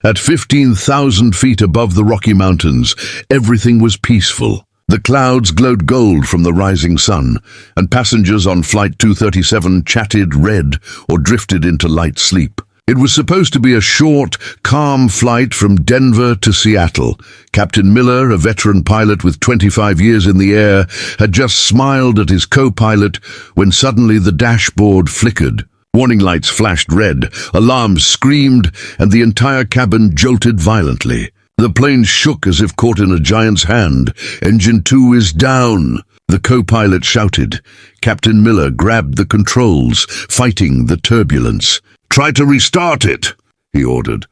At 15,000 feet above the Rocky Mountains, everything was peaceful. The clouds glowed gold from the rising sun, and passengers on Flight 237 chatted, read, or drifted into light sleep. It was supposed to be a short, calm flight from Denver to Seattle. Captain Miller, a veteran pilot with 25 years in the air, had just smiled at his co-pilot when suddenly the dashboard flickered. Warning lights flashed red, alarms screamed, and the entire cabin jolted violently. The plane shook as if caught in a giant's hand. "Engine 2 is down," the co-pilot shouted. Captain Miller grabbed the controls, fighting the turbulence. "Try to restart it," he ordered.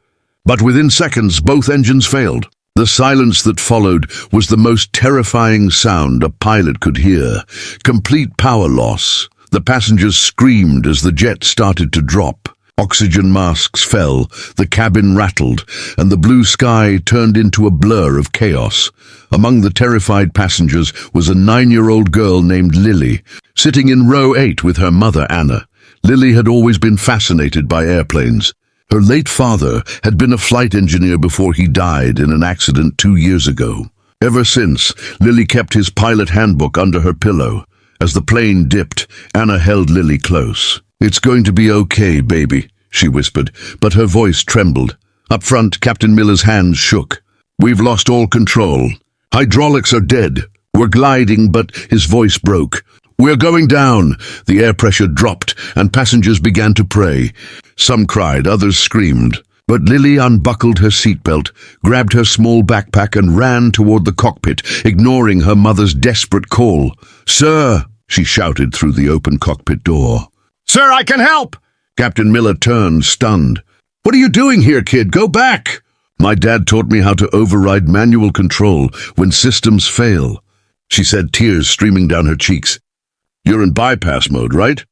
But within seconds, both engines failed. The silence that followed was the most terrifying sound a pilot could hear. Complete power loss. The passengers screamed as the jet started to drop. Oxygen masks fell, the cabin rattled, and the blue sky turned into a blur of chaos. Among the terrified passengers was a 9-year-old girl named Lily, sitting in row 8 with her mother Anna. Lily had always been fascinated by airplanes. Her late father had been a flight engineer before he died in an accident 2 years ago. Ever since, Lily kept his pilot handbook under her pillow. As the plane dipped, Anna held Lily close. "It's going to be okay, baby," she whispered, but her voice trembled. Up front, Captain Miller's hands shook. "We've lost all control. Hydraulics are dead. We're gliding," but his voice broke. "We're going down." The air pressure dropped, and passengers began to pray. Some cried, others screamed. But Lily unbuckled her seatbelt, grabbed her small backpack and ran toward the cockpit, ignoring her mother's desperate call. "Sir," she shouted through the open cockpit door. "Sir, I can help!" Captain Miller turned, stunned. "What are you doing here, kid? Go back!" "My dad taught me how to override manual control when systems fail," she said, tears streaming down her cheeks. "You're in bypass mode, right?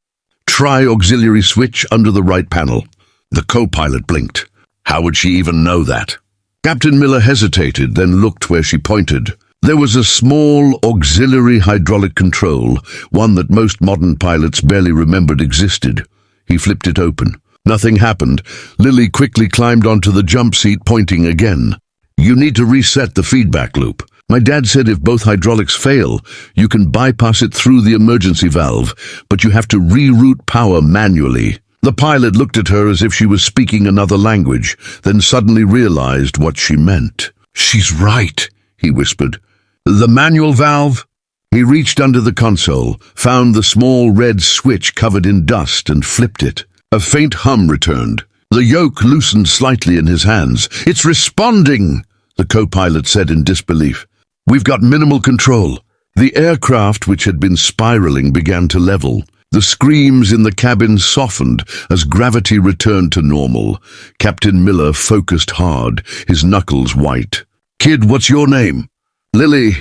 Try auxiliary switch under the right panel." The co-pilot blinked. How would she even know that? Captain Miller hesitated, then looked where she pointed. There was a small auxiliary hydraulic control, one that most modern pilots barely remembered existed. He flipped it open. Nothing happened. Lily quickly climbed onto the jump seat, pointing again. "You need to reset the feedback loop. My dad said if both hydraulics fail, you can bypass it through the emergency valve, but you have to reroute power manually." The pilot looked at her as if she was speaking another language, then suddenly realized what she meant. "She's right," he whispered. "The manual valve?" He reached under the console, found the small red switch covered in dust, and flipped it. A faint hum returned. The yoke loosened slightly in his hands. "It's responding," the co-pilot said in disbelief. "We've got minimal control." The aircraft, which had been spiraling, began to level. The screams in the cabin softened as gravity returned to normal. Captain Miller focused hard, his knuckles white. "Kid, what's your name?" "Lily,"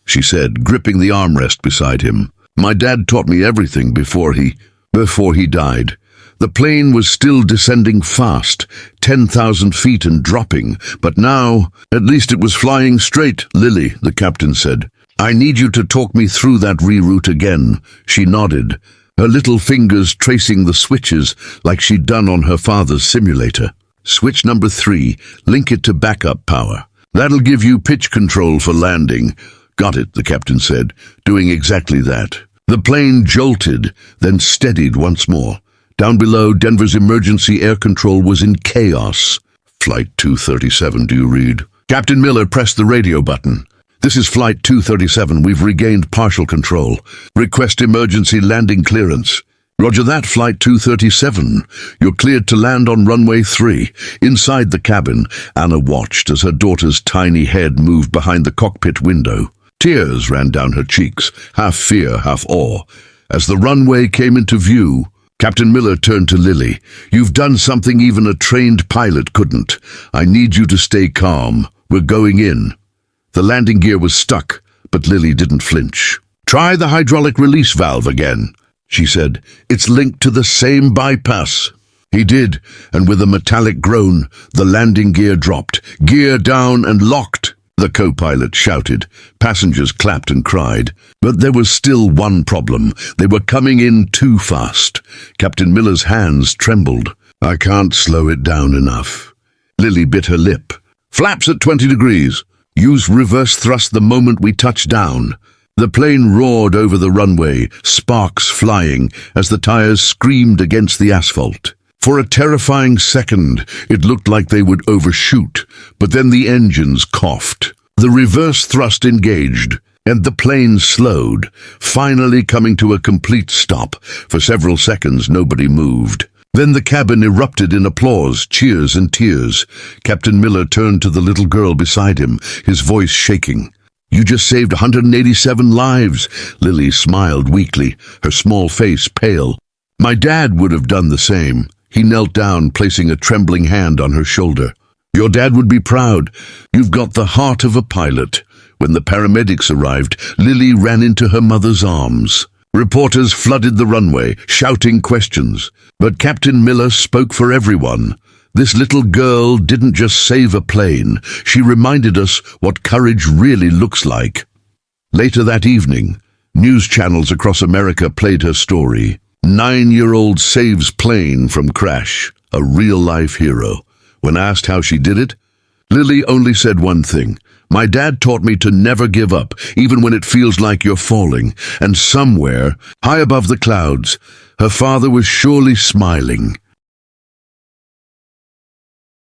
she said, gripping the armrest beside him. "My dad taught me everything before he died." The plane was still descending fast, 10,000 feet and dropping, but now, at least it was flying straight. "Lily," the captain said, "I need you to talk me through that reroute again." She nodded, her little fingers tracing the switches like she'd done on her father's simulator. "Switch number 3, link it to backup power. That'll give you pitch control for landing." "Got it," the captain said, doing exactly that. The plane jolted, then steadied once more. Down below, Denver's emergency air control was in chaos. "Flight 237, do you read?" Captain Miller pressed the radio button. "This is Flight 237. We've regained partial control. Request emergency landing clearance." "Roger that, Flight 237. You're cleared to land on runway 3. Inside the cabin, Anna watched as her daughter's tiny head moved behind the cockpit window. Tears ran down her cheeks, half fear, half awe. As the runway came into view, Captain Miller turned to Lily. "You've done something even a trained pilot couldn't. I need you to stay calm. We're going in." The landing gear was stuck, but Lily didn't flinch. "Try the hydraulic release valve again," she said. "It's linked to the same bypass." He did, and with a metallic groan, the landing gear dropped. "Gear down and locked," the co-pilot shouted. Passengers clapped and cried. But there was still one problem. They were coming in too fast. Captain Miller's hands trembled. "I can't slow it down enough." Lily bit her lip. Flaps at 20 degrees. Use reverse thrust the moment we touch down. The plane roared over the runway, sparks flying as the tires screamed against the asphalt. For a terrifying second, it looked like they would overshoot, but then the engines coughed. The reverse thrust engaged, and the plane slowed, finally coming to a complete stop. For several seconds, nobody moved. Then the cabin erupted in applause, cheers, and tears. Captain Miller turned to the little girl beside him, his voice shaking. You just saved 187 lives. Lily smiled weakly, her small face pale. My dad would have done the same. He knelt down, placing a trembling hand on her shoulder. Your dad would be proud. You've got the heart of a pilot. When the paramedics arrived, Lily ran into her mother's arms. Reporters flooded the runway, shouting questions. But Captain Miller spoke for everyone. This little girl didn't just save a plane. She reminded us what courage really looks like. Later that evening, news channels across America played her story. 9-year-old saves plane from crash, a real-life hero. When asked how she did it, Lily only said one thing. My dad taught me to never give up, even when it feels like you're falling. And somewhere, high above the clouds, her father was surely smiling.